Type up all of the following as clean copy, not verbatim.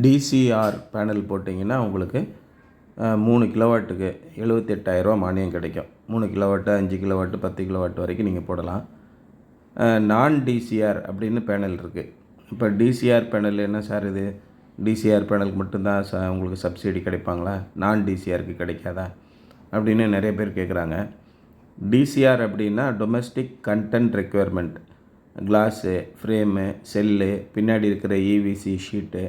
TCR panel போட்டிங்கன்னா உங்களுக்கு 3 கிலோவாட்டுக்கு 78,000 மானியம் கிடைக்கும். 3 கிலோவாட்டு, 5 கிலோவாட்டு, 10 கிலோவாட் வரைக்கும் நீங்கள் போடலாம். நான் டிசிஆர் அப்படின்னு பேனல் இருக்குது. இப்போ டிசிஆர் பேனல் என்ன சார் இது? டிசிஆர் பேனலுக்கு மட்டும்தான் உங்களுக்கு சப்சிடி கிடைப்பாங்களா? நான் டிசிஆருக்கு கிடைக்காதா அப்படின்னு நிறைய பேர் கேட்குறாங்க. டிசிஆர் அப்படின்னா domestic content requirement. Class, frame, cell, பின்னாடி இருக்கிற இவிசி ஷீட்டு,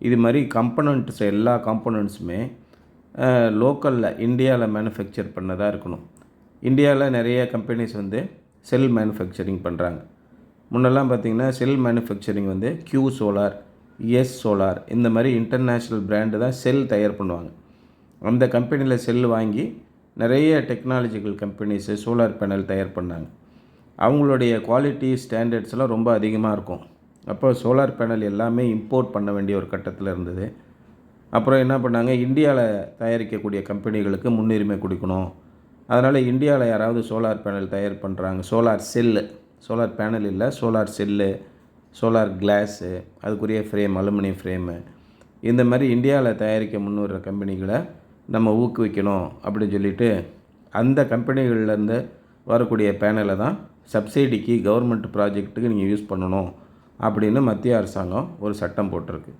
இது மாதிரி கம்பனண்ட்ஸ் எல்லா காம்பனண்ட்ஸுமே லோக்கலில் இந்தியாவில் மேனுஃபேக்சர் பண்ணதாக இருக்கணும். இந்தியாவில் நிறைய கம்பெனிஸ் செல் மேனுஃபேக்சரிங் பண்ணுறாங்க. முன்னெல்லாம் பார்த்திங்கன்னா cell manufacturing Q solar, S solar இந்த மாதிரி இன்டர்நேஷ்னல் பிராண்டு தான் செல் தயார் பண்ணுவாங்க. அந்த கம்பெனியில் செல் வாங்கி நிறைய டெக்னாலஜிக்கல் கம்பெனிஸு சோலார் பேனல் தயார் பண்ணாங்க. அவங்களுடைய குவாலிட்டி ஸ்டாண்டர்ட்ஸ்லாம் ரொம்ப அதிகமாக இருக்கும். அப்போ சோலார் பேனல் எல்லாமே இம்போர்ட் பண்ண வேண்டிய ஒரு கட்டத்தில் இருந்தது. அப்புறம் என்ன பண்ணாங்க, இந்தியாவில் தயாரிக்கக்கூடிய கம்பெனிகளுக்கு முன்னுரிமை கொடுக்கணும். அதனால் இந்தியாவில் யாராவது சோலார் பேனல் தயார் பண்ணுறாங்க, சோலார் செல்லு, சோலார் பேனல் இல்லை, சோலார் செல்லு, சோலார் கிளாஸு, அதுக்குரிய ஃப்ரேம், அலுமினியம் ஃப்ரேமு, இந்த மாதிரி இந்தியாவில் தயாரிக்க முன்வர கம்பெனிகளை நம்ம ஊக்குவிக்கணும் அப்படின்னு சொல்லிட்டு அந்த கம்பெனிகள்லேருந்து வரக்கூடிய பேனலை தான் சப்சிடிக்கு கவர்மெண்ட் ப்ராஜெக்ட்டுக்கு நீங்கள் யூஸ் பண்ணணும் அப்படின்னு மத்திய அரசாங்கம் ஒரு சட்டம் போட்டிருக்கு.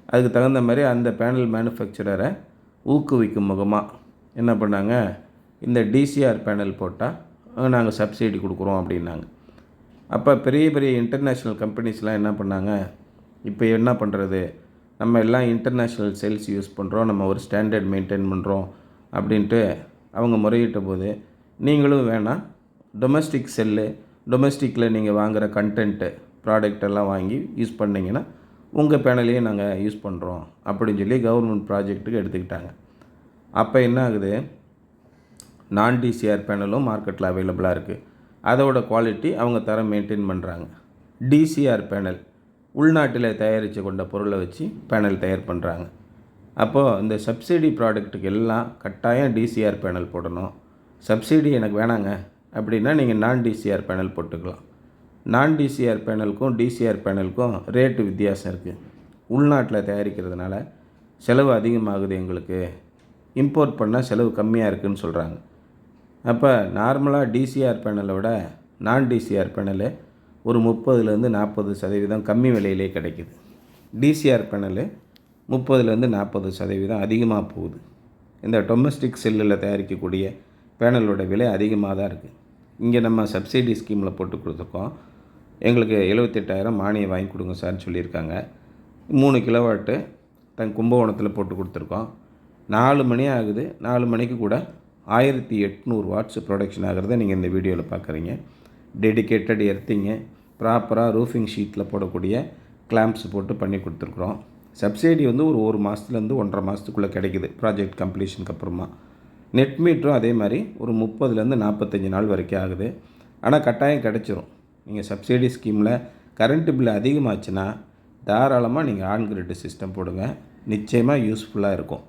அதுக்கு தகுந்த மாதிரி அந்த பேனல் மேனுஃபேக்சரரை ஊக்குவிக்கும் முகமாக என்ன பண்ணாங்க, இந்த டிசிஆர் பேனல் போட்டால் நாங்கள் சப்சிடி கொடுக்குறோம் அப்படின்னாங்க. அப்போ பெரிய பெரிய இன்டர்நேஷ்னல் கம்பெனிஸ்லாம் என்ன பண்ணாங்க, இப்போ என்ன பண்ணுறது, நம்ம எல்லாம் இன்டர்நேஷ்னல் செல்ஸ் யூஸ் பண்ணுறோம், நம்ம ஒரு ஸ்டாண்டர்ட் மெயின்டைன் பண்ணுறோம் அப்படின்ட்டு அவங்க முறையிட்ட போது, நீங்களும் வேணாம் டொமஸ்டிக் செல்லு, டொமஸ்டிக்கில் நீங்கள் வாங்குகிற கண்டென்ட்டு ப்ராடக்ட் எல்லாம் வாங்கி யூஸ் பண்ணிங்கன்னா உங்கள் பேனலையே நாங்கள் யூஸ் பண்ணுறோம் அப்படின்னு சொல்லி கவர்மெண்ட் ப்ராஜெக்ட்டுக்கு எடுத்துக்கிட்டாங்க. அப்போ என்ன ஆகுது, நான் டிசிஆர் பேனலும் மார்க்கெட்டில் அவைலபிளாக இருக்குது. அதோட குவாலிட்டி அவங்க தரம் மெயின்டைன் பண்ணுறாங்க. டிசிஆர் பேனல் உள்நாட்டில் தயாரித்து கொண்ட பொருளை வச்சு பேனல் தயார் பண்ணுறாங்க. அப்போது இந்த சப்சிடி ப்ராடக்ட்டுக்கு எல்லாம் கட்டாயம் டிசிஆர் பேனல் போடணும். சப்சிடி எனக்கு வேணாங்க அப்படின்னா நீங்கள் நான் டிசிஆர் பேனல் போட்டுக்கலாம். நான் டிசிஆர் பேனலுக்கும் டிசிஆர் பேனலுக்கும் ரேட்டு வித்தியாசம் இருக்குது. உள்நாட்டில் தயாரிக்கிறதுனால செலவு அதிகமாகுது, எங்களுக்கு இம்போர்ட் பண்ணால் செலவு கம்மியாக இருக்குதுன்னு சொல்கிறாங்க. அப்போ நார்மலாக டிசிஆர் பேனலை விட நான் டிசிஆர் பேனலு ஒரு 30-40% கம்மி விலையிலே கிடைக்குது. டிசிஆர் பேனலு 30-40% அதிகமாக போகுது. இந்த டொமஸ்டிக் செல்லில் தயாரிக்கக்கூடிய பேனலோட விலை அதிகமாக தான் இருக்குது. இங்கே நம்ம சப்சிடி ஸ்கீமில் போட்டு கொடுத்துருக்கோம். எங்களுக்கு 78,000 மானியம் வாங்கி கொடுங்க சார்னு சொல்லியிருக்காங்க. 3 கிலோவாட்டு கும்பகோணத்தில் போட்டு கொடுத்துருக்கோம். 4 மணி ஆகுது. 4 மணிக்கு கூட 1800 வாட்ஸ் ப்ரொடக்ஷன் ஆகிறத நீங்கள் இந்த வீடியோவில் பார்க்குறீங்க. டெடிக்கேட்டட் எர்த்திங்கு, ப்ராப்பராக ரூஃபிங் ஷீட்டில் போடக்கூடிய கிளாம்ப்ஸ் போட்டு பண்ணி கொடுத்துருக்குறோம். சப்சிடி ஒரு மாதத்துலேருந்து 1.5 மாதத்துக்குள்ளே கிடைக்குது ப்ராஜெக்ட் கம்ப்ளீஷனுக்கு அப்புறமா. நெட் மீட்டரும் அதே மாதிரி ஒரு 30-45 நாள் வரைக்கும் ஆகுது. ஆனால் கட்டாயம் கிடச்சிரும். நீங்கள் சப்சிடி ஸ்கீமில் கரண்ட்டு பில் அதிகமாச்சுன்னா தாராளமாக நீங்கள் ஆன் கிரிட் சிஸ்டம் போடுங்க, நிச்சயமாக யூஸ்ஃபுல்லாக இருக்கும்.